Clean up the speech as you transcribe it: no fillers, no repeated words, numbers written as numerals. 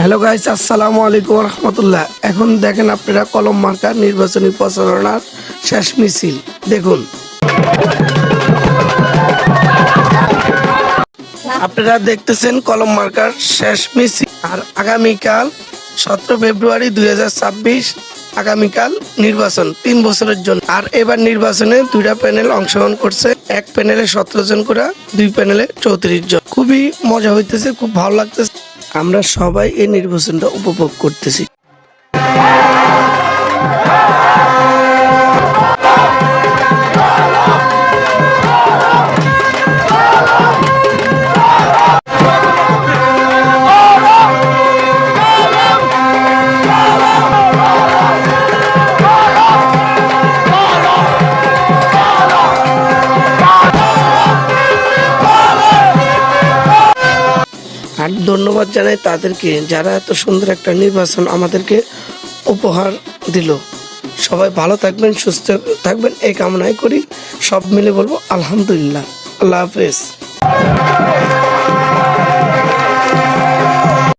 Hello guys, আসসালামু আলাইকুম রহমতুল্লাহ। এখন দেখেন আপনারা কলম মার্কা নির্বাচনী প্রচারণার শেষ মিছিল দেখুন। আপনারা দেখতেছেন কলম মার্কার শেষ মিছিল। আর আগামীকাল 17 ফেব্রুয়ারি 2026 আগামীকাল নির্বাচন 3 বছরের জন্য। আর এবার নির্বাচনে দুইটা প্যানেল অংশগ্রহণ করছে, এক প্যানেলে 17 জন করে, দুই প্যানেলে 34 জন। খুবই মজা হইতেছে, খুব ভালো লাগতেছে। আমরা সবাই এই নির্বাচনটা উপভোগ করতেছি। আর ধন্যবাদ জানাই তাদেরকে যারা এত সুন্দর একটা নির্বাচন আমাদেরকে উপহার দিল। সবাই ভালো থাকবেন, সুস্থ থাকবেন এই কামনাই করি। সব মিলে বলবো আলহামদুলিল্লাহ। আল্লাহ হাফেজ।